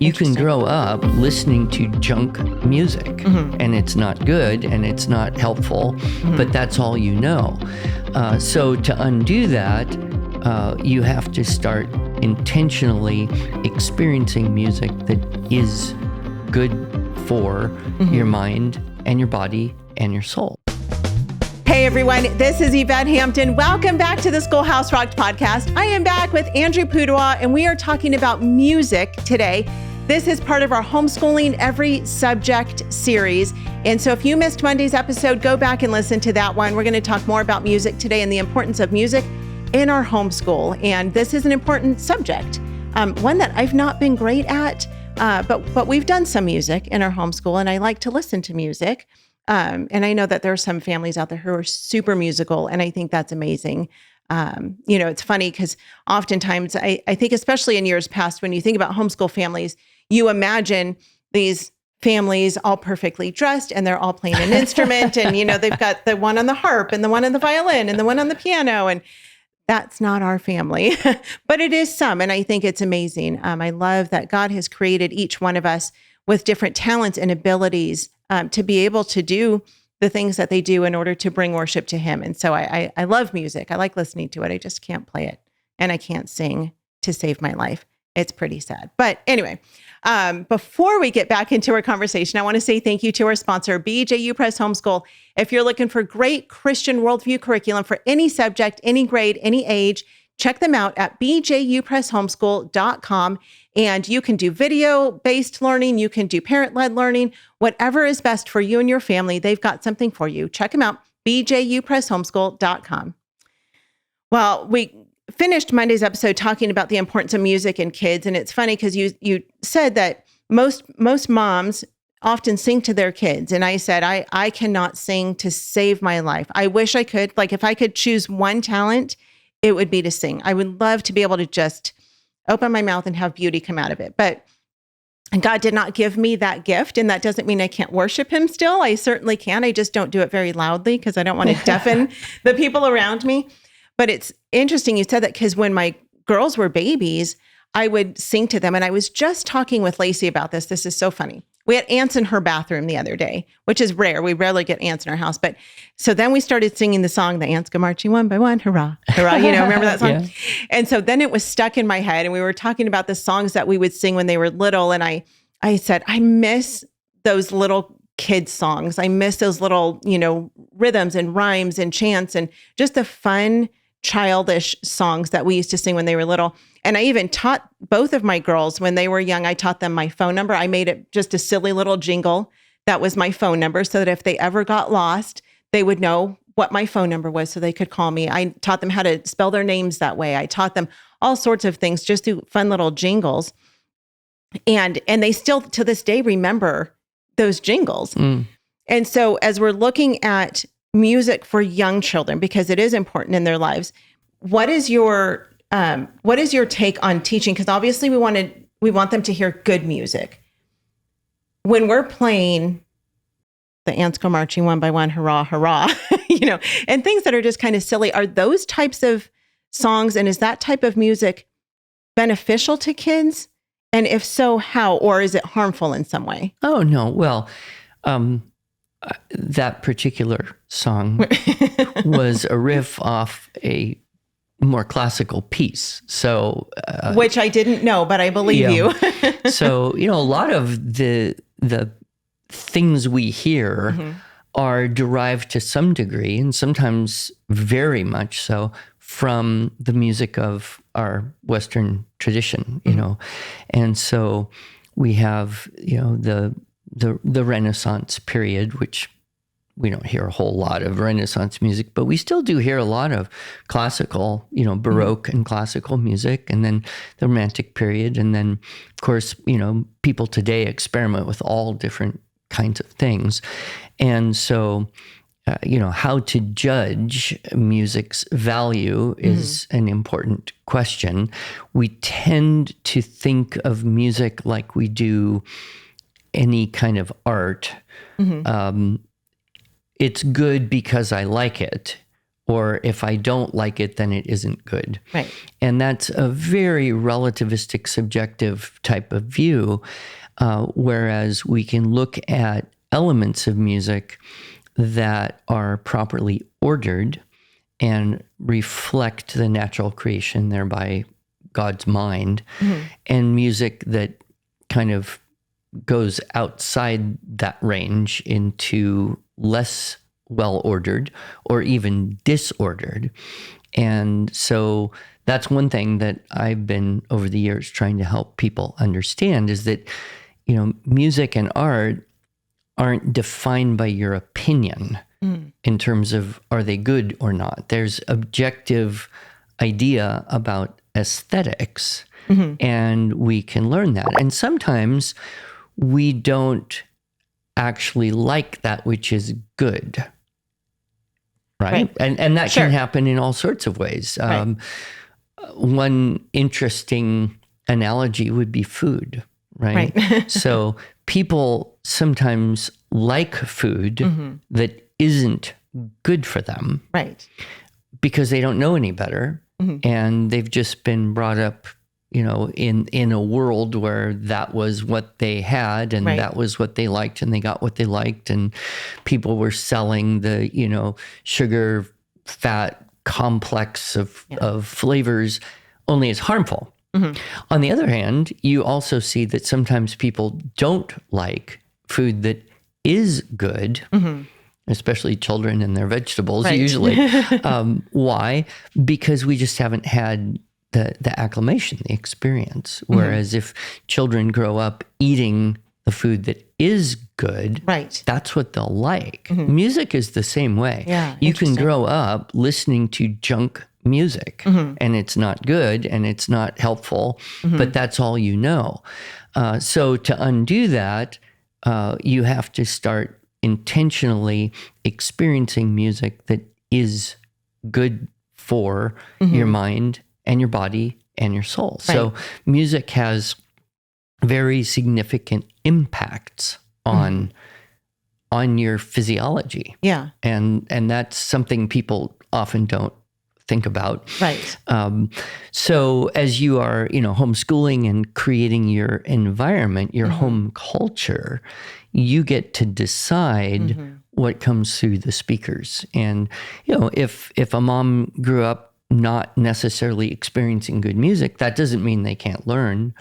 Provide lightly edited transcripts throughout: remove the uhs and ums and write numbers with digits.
You can grow up listening to junk music, and it's not good and it's not helpful, but that's all you know. So to undo that, you have to start intentionally experiencing music that is good for your mind and your body and your soul. Hey everyone, this is Yvette Hampton. Welcome back to the Schoolhouse Rocked podcast. I am back with Andrew Pudewa, and we are talking about music today. This is part of our Homeschooling Every Subject series. And so if you missed Monday's episode, go back and listen to that one. We're going to talk more about music today and the importance of music in our homeschool. And this is an important subject, one that I've not been great at, but we've done some music in our homeschool, and I like to listen to music. And I know that there are some families out there who are super musical, and I think that's amazing. It's funny because oftentimes I think, especially in years past, when you think about homeschool families, you imagine these families all perfectly dressed and they're all playing an instrument, and, they've got the one on the harp and the one on the violin and the one on the piano. And that's not our family, but it is some. And I think it's amazing. I love that God has created each one of us with different talents and abilities to be able to do the things that they do in order to bring worship to Him. And so I love music. I like listening to it. I just can't play it. And I can't sing to save my life. It's pretty sad. But anyway, before we get back into our conversation, I want to say thank you to our sponsor, BJU Press Homeschool. If you're looking for great Christian worldview curriculum for any subject, any grade, any age, check them out at bjupresshomeschool.com. And you can do video-based learning. You can do parent-led learning. Whatever is best for you and your family, they've got something for you. Check them out, bjupresshomeschool.com. Well, we finished Monday's episode talking about the importance of music in kids. And it's funny because you said that most moms often sing to their kids. And I said, I cannot sing to save my life. I wish I could. Like, if I could choose one talent, it would be to sing. I would love to be able to just open my mouth and have beauty come out of it. But God did not give me that gift. And that doesn't mean I can't worship Him still. I certainly can. I just don't do it very loudly because I don't want to deafen the people around me. But it's interesting you said that, because when my girls were babies, I would sing to them. And I was just talking with Lacey about this. This is so funny. We had ants in her bathroom the other day, which is rare. We rarely get ants in our house. But so then we started singing the song, "The Ants Go Marching One by One, Hurrah, Hurrah." Remember that song? Yeah. And so then it was stuck in my head. And we were talking about the songs that we would sing when they were little. And I said, I miss those little kids songs. I miss those little, rhythms and rhymes and chants and just the fun, childish songs that we used to sing when they were little. And I even taught both of my girls when they were young, I taught them my phone number. I made it just a silly little jingle that was my phone number, so that if they ever got lost, they would know what my phone number was so they could call me. I taught them how to spell their names that way. I taught them all sorts of things just through fun little jingles. And they still to this day remember those jingles. And so as we're looking at music for young children, because it is important in their lives, what is your take on teaching? Because obviously we want them to hear good music. When we're playing "The Ants Go Marching One by One, Hurrah, Hurrah," and things that are just kind of silly, are those types of songs, and is that type of music beneficial to kids? And if so, how? Or is it harmful in some way? Oh, no. Well, that particular song was a riff off a more classical piece. So, which I didn't know, but I believe you. So, a lot of the things we hear are derived to some degree, and sometimes very much so, from the music of our Western tradition, And so we have, the Renaissance period, which we don't hear a whole lot of Renaissance music, but we still do hear a lot of classical, Baroque and classical music, and then the Romantic period. And then, of course, people today experiment with all different kinds of things. And so, how to judge music's value is an important question. We tend to think of music like we do any kind of art. It's good because I like it, or if I don't like it, then it isn't good. Right. And that's a very relativistic, subjective type of view, whereas we can look at elements of music that are properly ordered and reflect the natural creation, thereby God's mind, and music that kind of goes outside that range into less well-ordered or even disordered. And so that's one thing that I've been over the years trying to help people understand is that, music and art aren't defined by your opinion in terms of are they good or not. There's objective idea about aesthetics, and we can learn that. And sometimes we don't actually like that which is good. Right. And that can happen in all sorts of ways. One interesting analogy would be food, right? So people sometimes like food that isn't good for them. Right. Because they don't know any better. And they've just been brought up, in a world where that was what they had and that was what they liked and they got what they liked. And people were selling the, sugar, fat complex of flavors only as harmful. On the other hand, you also see that sometimes people don't like food that is good, especially children and their vegetables usually. Why? Because we just haven't had the acclimation, the experience. Whereas if children grow up eating the food that is good, that's what they'll like. Music is the same way. You can grow up listening to junk music and it's not good and it's not helpful, but that's all you know. So to undo that, you have to start intentionally experiencing music that is good for your mind and your body and your soul. So music has very significant impacts on your physiology. And that's something people often don't think about. So as you are, homeschooling and creating your environment, your home culture, you get to decide what comes through the speakers. And, if a mom grew up not necessarily experiencing good music, that doesn't mean they can't learn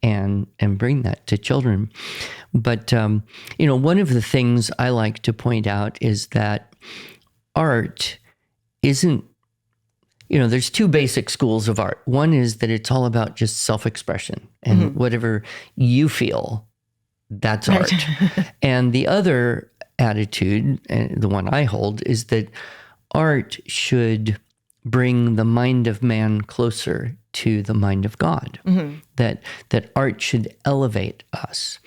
and bring that to children. But, one of the things I like to point out is that art isn't, there's two basic schools of art. One is that it's all about just self-expression and whatever you feel, that's art. And the other attitude, and the one I hold, is that art should bring the mind of man closer to the mind of God, that art should elevate us.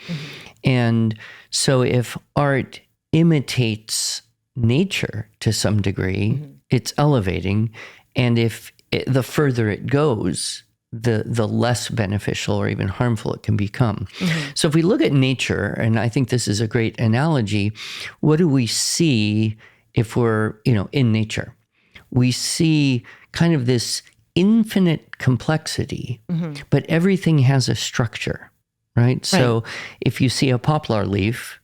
And so if art imitates nature to some degree, it's elevating. And if the further it goes, the less beneficial or even harmful it can become. So if we look at nature, and I think this is a great analogy, what do we see if we're, in nature? We see kind of this infinite complexity, but everything has a structure, right? So if you see a poplar leaf,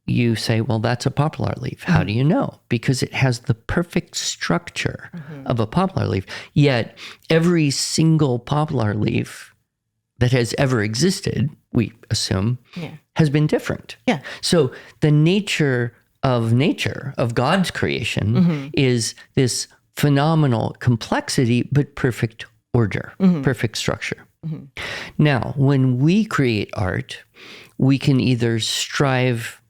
you say, well, that's a poplar leaf. How do you know? Because it has the perfect structure of a poplar leaf. Yet every single poplar leaf that has ever existed, we assume, has been different. So the nature, of God's creation, is this phenomenal complexity, but perfect order, perfect structure. Now, when we create art, we can either strive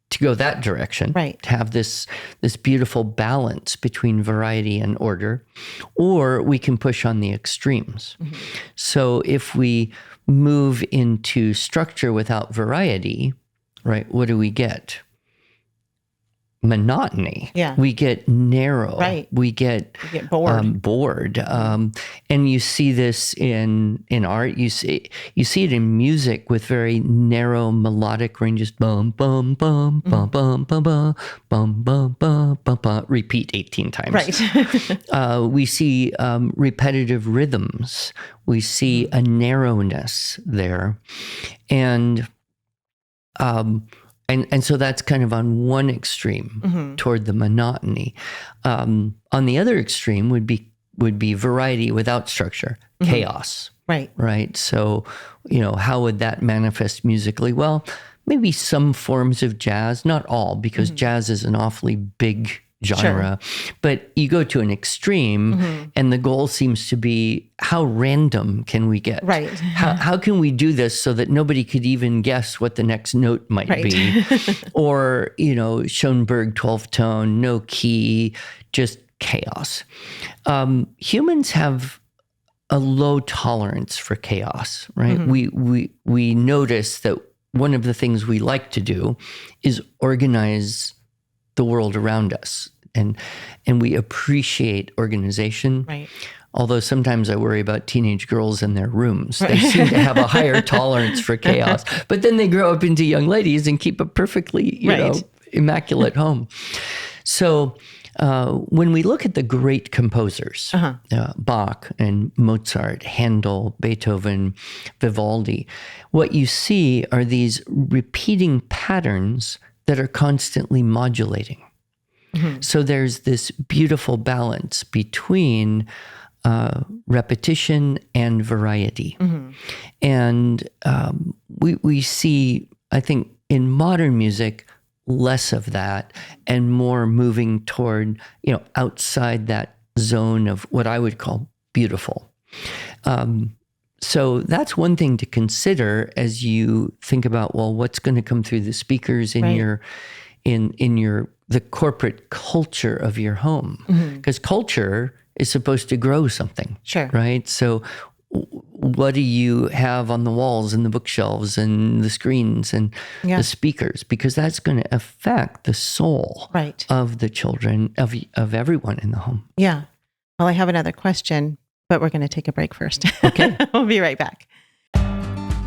to go that direction, to have this beautiful balance between variety and order, or we can push on the extremes. So if we move into structure without variety, what do we get? monotony. Yeah. We get narrow. Right. We get bored. And you see this in art. You see it in music with very narrow melodic ranges. Bum bum bum bum bum bum bum bum bum bum bum bum. Repeat 18 times. Right. We see repetitive rhythms. We see a narrowness there, and so that's kind of on one extreme toward the monotony. On the other extreme would be variety without structure, chaos. Right. So, how would that manifest musically? Well, maybe some forms of jazz, not all, because jazz is an awfully big genre. Sure. But you go to an extreme and the goal seems to be, how random can we get? Right. How can we do this so that nobody could even guess what the next note might be? Or, Schoenberg 12 tone, no key, just chaos. Humans have a low tolerance for chaos, right? We notice that one of the things we like to do is organize the world around us, and we appreciate organization. Right. Although sometimes I worry about teenage girls in their rooms. They seem to have a higher tolerance for chaos, but then they grow up into young ladies and keep a perfectly, immaculate home. So when we look at the great composers, Bach and Mozart, Handel, Beethoven, Vivaldi, what you see are these repeating patterns that are constantly modulating. So there's this beautiful balance between repetition and variety. And we see, I think, in modern music, less of that and more moving toward, outside that zone of what I would call beautiful. So that's one thing to consider as you think about, well, what's going to come through the speakers in your the corporate culture of your home, because culture is supposed to grow something. Sure. Right. So what do you have on the walls and the bookshelves and the screens and the speakers? Because that's going to affect the soul of the children, of everyone in the home. Yeah. Well, I have another question, but we're going to take a break first. Okay. We'll be right back.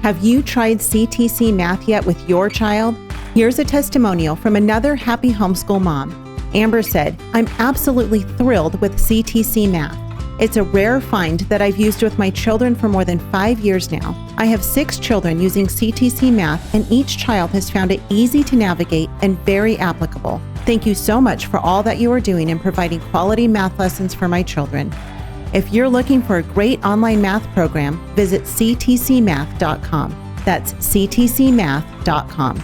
Have you tried CTC Math yet with your child? Here's a testimonial from another happy homeschool mom. Amber said, "I'm absolutely thrilled with CTC Math. It's a rare find that I've used with my children for more than 5 years now. I have 6 children using CTC Math, and each child has found it easy to navigate and very applicable. Thank you so much for all that you are doing in providing quality math lessons for my children." If you're looking for a great online math program, visit ctcmath.com. That's ctcmath.com.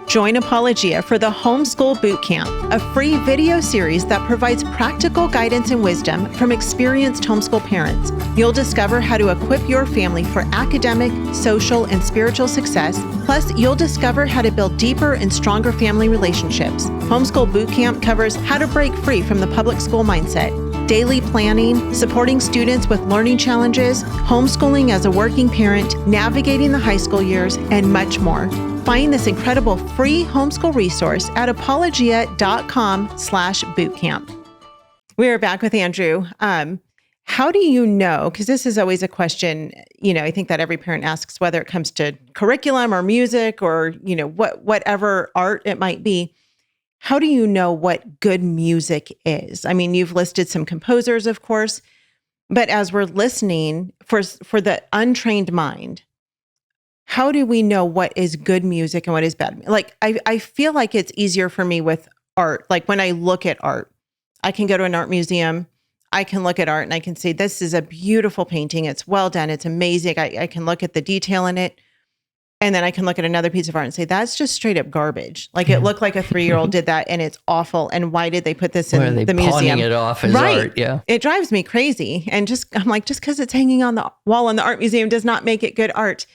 Join Apologia for the Homeschool Bootcamp, a free video series that provides practical guidance and wisdom from experienced homeschool parents. You'll discover how to equip your family for academic, social, and spiritual success. Plus, you'll discover how to build deeper and stronger family relationships. Homeschool Bootcamp covers how to break free from the public school mindset, daily planning, supporting students with learning challenges, homeschooling as a working parent, navigating the high school years, and much more. Find this incredible free homeschool resource at apologia.com/bootcamp. We are back with Andrew. How do you know, because this is always a question, I think that every parent asks, whether it comes to curriculum or music or, whatever art it might be. How do you know what good music is? I mean, you've listed some composers, of course, but as we're listening, for the untrained mind, how do we know what is good music and what is bad? Like, I feel like it's easier for me with art. Like when I look at art, I can go to an art museum, I can look at art and I can say, this is a beautiful painting. It's well done. It's amazing. I can look at the detail in it. And then I can look at another piece of art and say, that's just straight up garbage. Like it looked like a 3-year-old did that and it's awful. And why did they put this in the museum? Pawning it off as art, yeah. It drives me crazy. And I'm like, just because it's hanging on the wall in the art museum does not make it good art.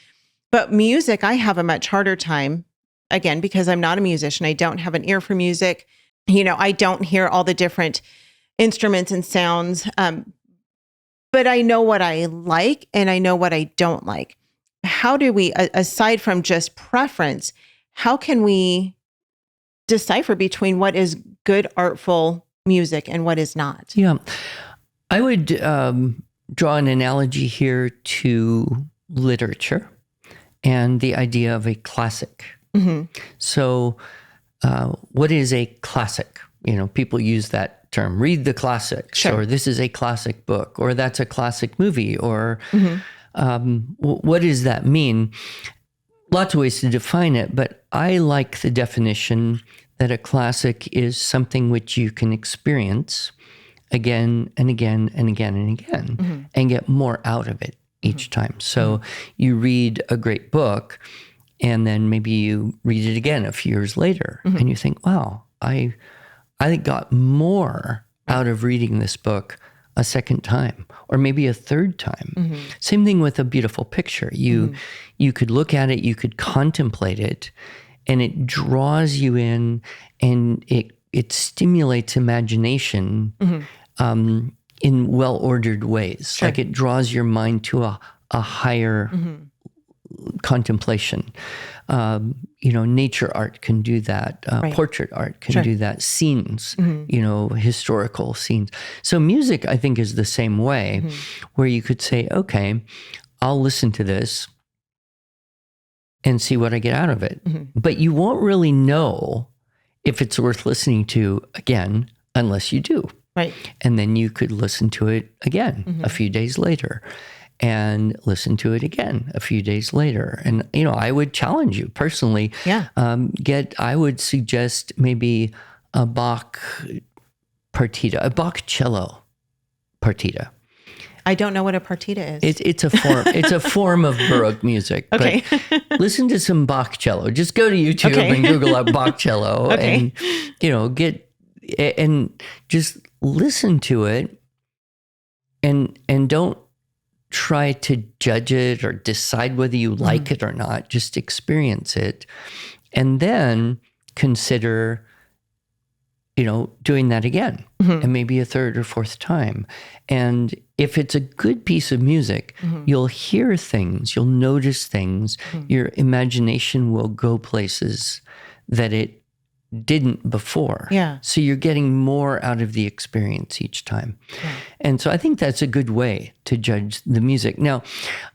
But music, I have a much harder time, again, because I'm not a musician. I don't have an ear for music. I don't hear all the different instruments and sounds. But I know what I like and I know what I don't like. How do we, aside from just preference, how can we decipher between what is good, artful music and what is not? Yeah. I would draw an analogy here to literature and the idea of a classic. So what is a classic? People use that term, read the classics, Sure. or this is a classic book, or that's a classic movie, or what does that mean? Lots of ways to define it, but I like the definition that a classic is something which you can experience again and again and again and again and get more out of it each time. So you read a great book and then maybe you read it again a few years later and you think, wow, I got more out of reading this book a second time or maybe a third time. Same thing with a beautiful picture. You could look at it, you could contemplate it, and it draws you in and it stimulates imagination in well-ordered ways. Sure. Like it draws your mind to a higher contemplation. Nature art can do that. Right. Portrait art can Sure. do that. Scenes, historical scenes. So music, I think, is the same way, where you could say, okay, I'll listen to this and see what I get out of it. But you won't really know if it's worth listening to again unless you do. Right. And then you could listen to it again a few days later and listen to it again a few days later. And, I would challenge you personally. Yeah. I would suggest maybe a Bach partita, a Bach cello partita. I don't know what a partita is. It's a form. It's a form of Baroque music. Okay. But listen to some Bach cello. Just go to YouTube and Google up Bach cello, and and just listen to it, and don't try to judge it or decide whether you like it or not. Just experience it, and then consider, doing that again, and maybe a third or fourth time. And if it's a good piece of music, you'll hear things, you'll notice things, your imagination will go places that it didn't before. Yeah. So you're getting more out of the experience each time. Yeah. And so I think that's a good way to judge the music. Now,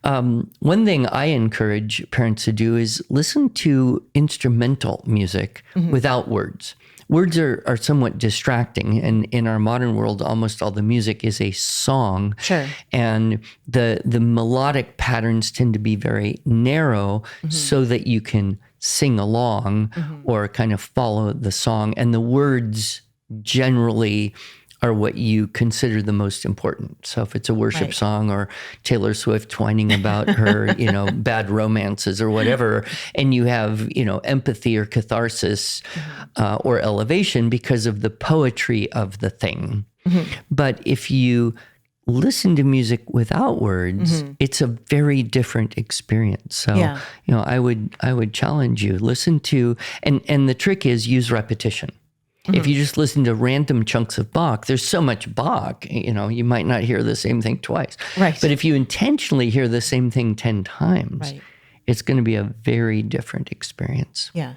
one thing I encourage parents to do is listen to instrumental music without words. Words are somewhat distracting, and in our modern world, almost all the music is a song. Sure. And the melodic patterns tend to be very narrow so that you can sing along or kind of follow the song. And the words generally are what you consider the most important. So if it's a worship song or Taylor Swift whining about her, bad romances or whatever, and you have, empathy or catharsis or elevation because of the poetry of the thing. But if you listen to music without words, it's a very different experience. So, I would challenge you, listen to, and the trick is use repetition. If you just listen to random chunks of Bach, there's so much Bach, you might not hear the same thing twice. Right. But if you intentionally hear the same thing 10 times, it's going to be a very different experience. Yeah.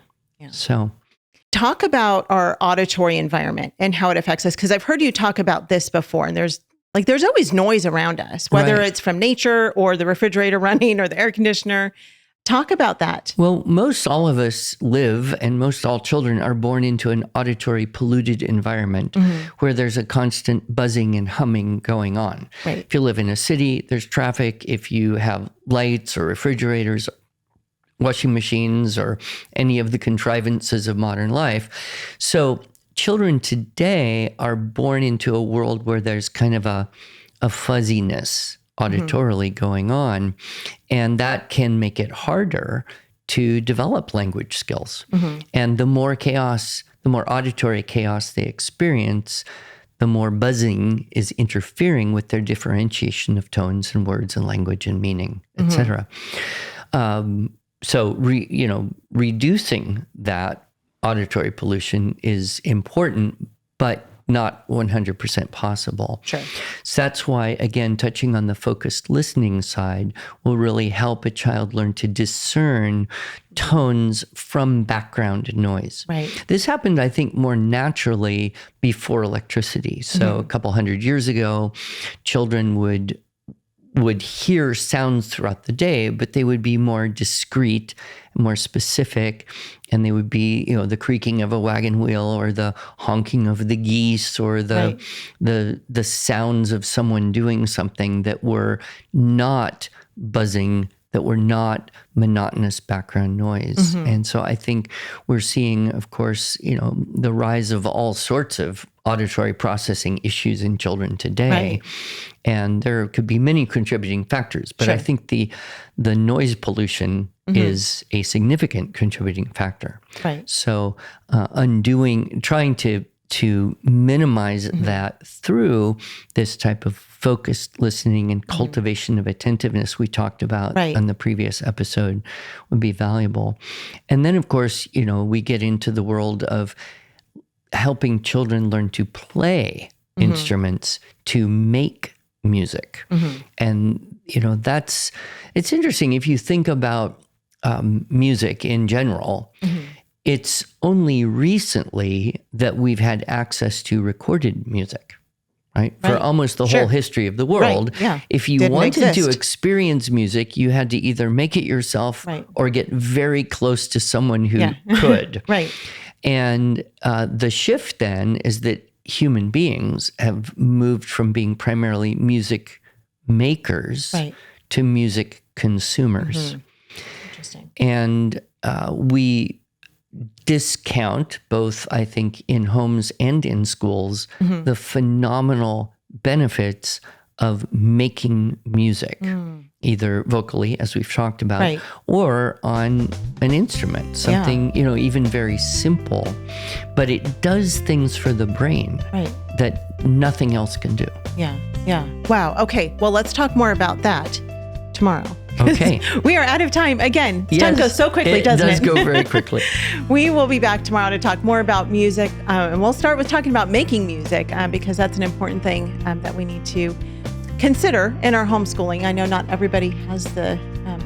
So Talk about our auditory environment and how it affects us. Because I've heard you talk about this before, and there's always noise around us, whether it's from nature or the refrigerator running or the air conditioner. Talk about that. Well, most all of us live, and most all children are born into an auditory polluted environment where there's a constant buzzing and humming going on. Right. If you live in a city, there's traffic. If you have lights or refrigerators, washing machines, or any of the contrivances of modern life. So children today are born into a world where there's kind of a fuzziness auditorily going on, and that can make it harder to develop language skills. And the more chaos, the more auditory chaos they experience, the more buzzing is interfering with their differentiation of tones and words and language and meaning, etc. So, reducing that auditory pollution is important, but not 100% possible. Sure. So that's why, again, touching on the focused listening side will really help a child learn to discern tones from background noise. Right. This happened, I think, more naturally before electricity. So a couple hundred years ago, children would hear sounds throughout the day, but they would be more discrete, more specific, and they would be, the creaking of a wagon wheel or the honking of the geese or the sounds of someone doing something that were not buzzing, that were not monotonous background noise. And so I think we're seeing, of course, the rise of all sorts of auditory processing issues in children today. Right. And there could be many contributing factors, but I think the noise pollution is a significant contributing factor. Right. So trying to minimize that through this type of focused listening and cultivation of attentiveness we talked about on the previous episode would be valuable. And then, of course, we get into the world of helping children learn to play instruments, to make music. And, it's interesting if you think about music in general. It's only recently that we've had access to recorded music, right? For almost the whole history of the world. Right. Yeah. If you wanted to experience music, you had to either make it yourself or get very close to someone who could. Right. And the shift then is that human beings have moved from being primarily music makers to music consumers. Interesting. And we discount, both, I think, in homes and in schools, the phenomenal benefits of making music, either vocally, as we've talked about, or on an instrument, something, even very simple, but it does things for the brain that nothing else can do. Yeah. Wow. Okay. Well, let's talk more about that tomorrow. Okay. We are out of time. Again, time goes so quickly, doesn't it? It does go very quickly. We will be back tomorrow to talk more about music. And we'll start with talking about making music because that's an important thing that we need to consider in our homeschooling. I know not everybody has the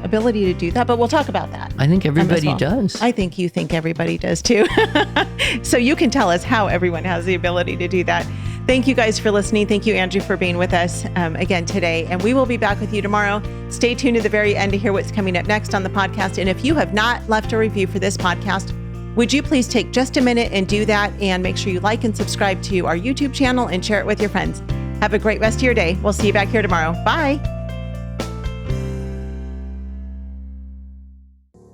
ability to do that, but we'll talk about that. I think everybody does. I think you think everybody does too. So you can tell us how everyone has the ability to do that. Thank you guys for listening. Thank you, Andrew, for being with us again today. And we will be back with you tomorrow. Stay tuned to the very end to hear what's coming up next on the podcast. And if you have not left a review for this podcast, would you please take just a minute and do that, and make sure you like and subscribe to our YouTube channel and share it with your friends. Have a great rest of your day. We'll see you back here tomorrow. Bye.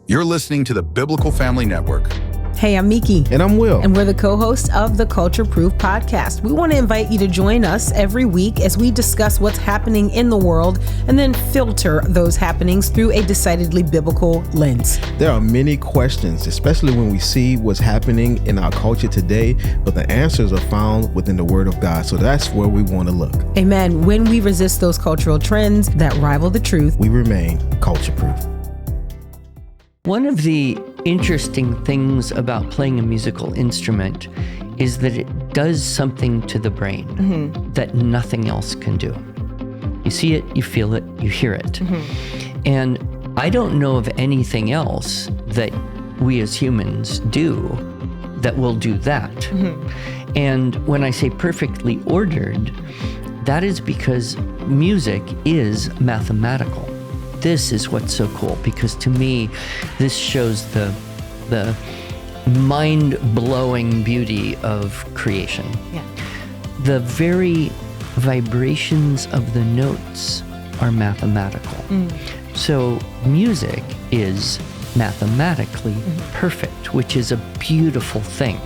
You're listening to the Biblical Family Network. Hey, I'm Miki. And I'm Will. And we're the co-hosts of the Culture Proof Podcast. We want to invite you to join us every week as we discuss what's happening in the world and then filter those happenings through a decidedly biblical lens. There are many questions, especially when we see what's happening in our culture today, but the answers are found within the Word of God. So that's where we want to look. Amen. When we resist those cultural trends that rival the truth, we remain culture proof. One of the interesting things about playing a musical instrument is that it does something to the brain that nothing else can do. You see it, you feel it, you hear it. And I don't know of anything else that we as humans do that will do that. And when I say perfectly ordered, that is because music is mathematical. This is what's so cool, because to me, this shows the mind-blowing beauty of creation. Yeah. The very vibrations of the notes are mathematical. So music is mathematically perfect, which is a beautiful thing.